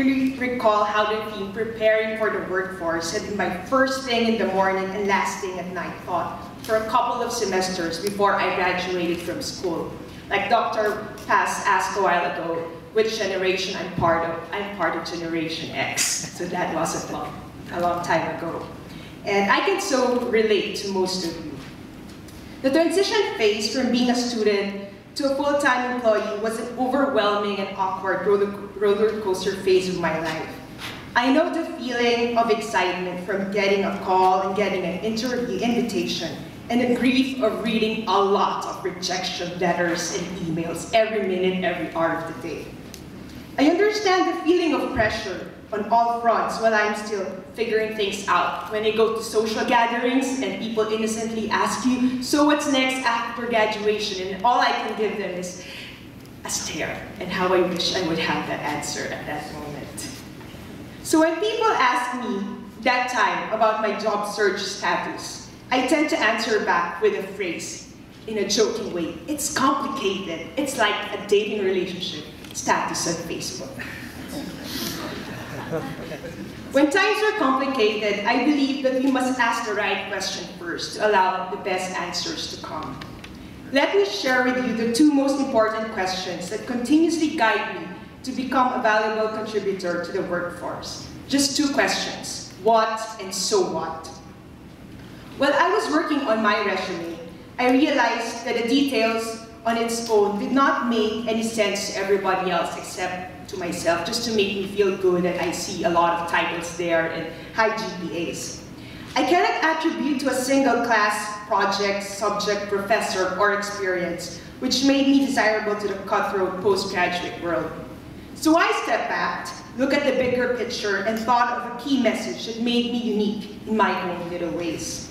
clearly recall how the theme preparing for the workforce had been my first thing in the morning and last thing at night thought for a couple of semesters before I graduated from school. Like Dr. Paz asked a while ago, which generation I'm part of. I'm part of Generation X, so that was a long time ago. And I can so relate to most of you. The transition phase from being a student to a full-time employee was an overwhelming and awkward roller coaster phase of my life. I know the feeling of excitement from getting a call and getting an interview invitation, and the grief of reading a lot of rejection letters and emails every minute, every hour of the day. I understand the feeling of pressure on all fronts while I'm still figuring things out. When I go to social gatherings and people innocently ask you, so what's next after graduation? And all I can give them is a stare, and how I wish I would have that answer at that moment. So when people ask me that time about my job search status, I tend to answer back with a phrase in a joking way. It's complicated. It's like a dating relationship status on Facebook. When times are complicated, I believe that we must ask the right question first to allow the best answers to come. Let me share with you the two most important questions that continuously guide me to become a valuable contributor to the workforce. Just two questions, what and so what? While I was working on my resume, I realized that the details on its own did not make any sense to everybody else except to myself, just to make me feel good that I see a lot of titles there and high GPAs. I cannot attribute to a single class, project, subject, professor, or experience, which made me desirable to the cutthroat postgraduate world. So I stepped back, looked at the bigger picture, and thought of a key message that made me unique in my own little ways.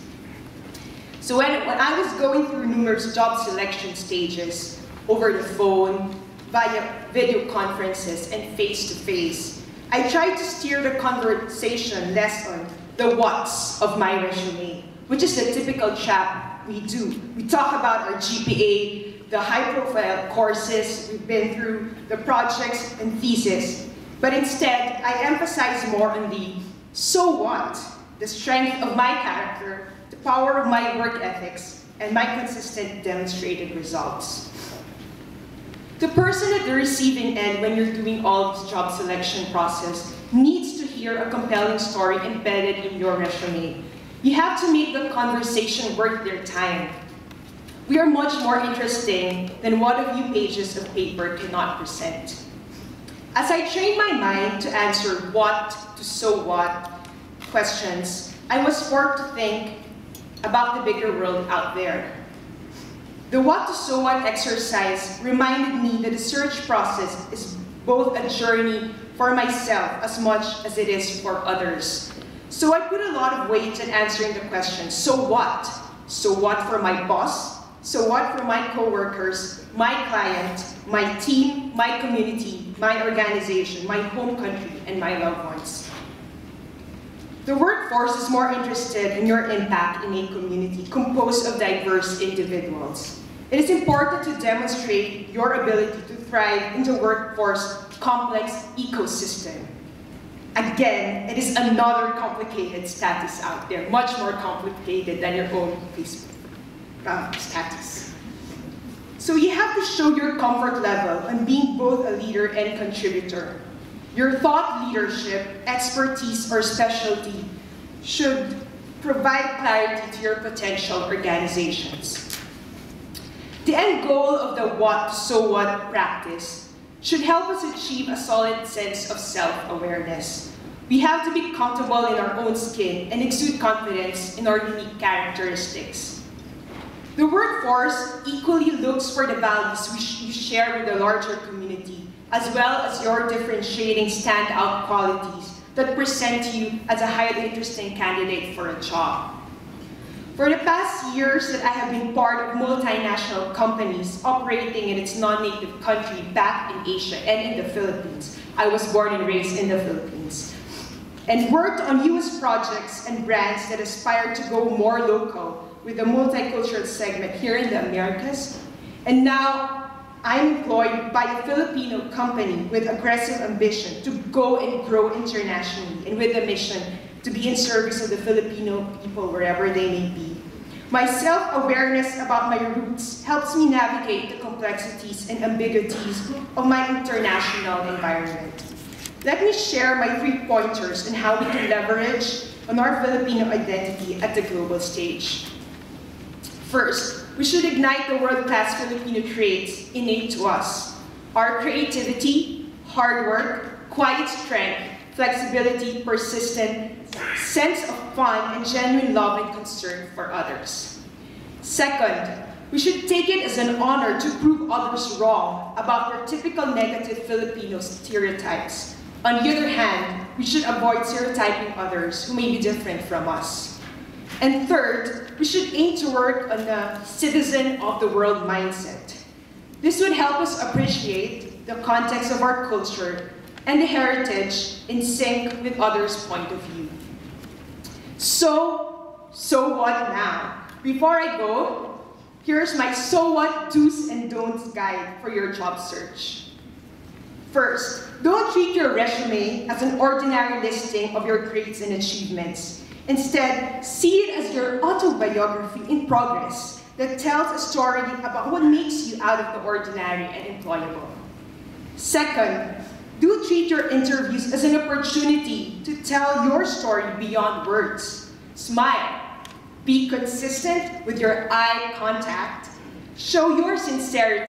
So when I was going through numerous job selection stages, over the phone, via video conferences, and face-to-face, I tried to steer the conversation less on the what's of my resume, which is the typical trap we do. We talk about our GPA, the high-profile courses we've been through, the projects and thesis, but instead, I emphasize more on the so what, the strength of my character, the power of my work ethics, and my consistent demonstrated results. The person at the receiving end, when you're doing all this job selection process, needs to hear a compelling story embedded in your resume. You have to make the conversation worth their time. We are much more interesting than what a few pages of paper cannot present. As I trained my mind to answer what to so what questions, I was forced to think about the bigger world out there. The what to so what exercise reminded me that the search process is both a journey for myself as much as it is for others. So I put a lot of weight in answering the question, so what? So what for my boss? So what for my coworkers, my client, my team, my community, my organization, my home country, and my loved ones? The workforce is more interested in your impact in a community composed of diverse individuals. It is important to demonstrate your ability to thrive in the workforce complex ecosystem. Again, it is another complicated status out there, much more complicated than your own Facebook status. So you have to show your comfort level on being both a leader and contributor. Your thought leadership, expertise, or specialty should provide clarity to your potential organizations. The end goal of the what, so what practice should help us achieve a solid sense of self-awareness. We have to be comfortable in our own skin and exude confidence in our unique characteristics. The workforce equally looks for the values you share with the larger community, as well as your differentiating standout qualities that present you as a highly interesting candidate for a job. For the past years that I have been part of multinational companies operating in its non-native country back in Asia and in the Philippines, I was born and raised in the Philippines, and worked on US projects and brands that aspire to go more local with the multicultural segment here in the Americas. And now, I'm employed by a Filipino company with aggressive ambition to go and grow internationally and with a mission to be in service of the Filipino people wherever they may be. My self-awareness about my roots helps me navigate the complexities and ambiguities of my international environment. Let me share my 3 pointers on how we can leverage on our Filipino identity at the global stage. First, we should ignite the world-class Filipino traits innate to us. Our creativity, hard work, quiet strength, flexibility, persistence, sense of fun, and genuine love and concern for others. Second, we should take it as an honor to prove others wrong about their typical negative Filipino stereotypes. On the other hand, we should avoid stereotyping others who may be different from us. And third, we should aim to work on a citizen of the world mindset. This would help us appreciate the context of our culture and the heritage in sync with others' point of view. So what now? Before I go, here's my so what do's and don'ts guide for your job search. First, don't treat your resume as an ordinary listing of your grades and achievements. Instead, see it as your autobiography in progress that tells a story about what makes you out of the ordinary and employable. Second, do treat your interviews as an opportunity to tell your story beyond words. Smile. Be consistent with your eye contact. Show your sincerity.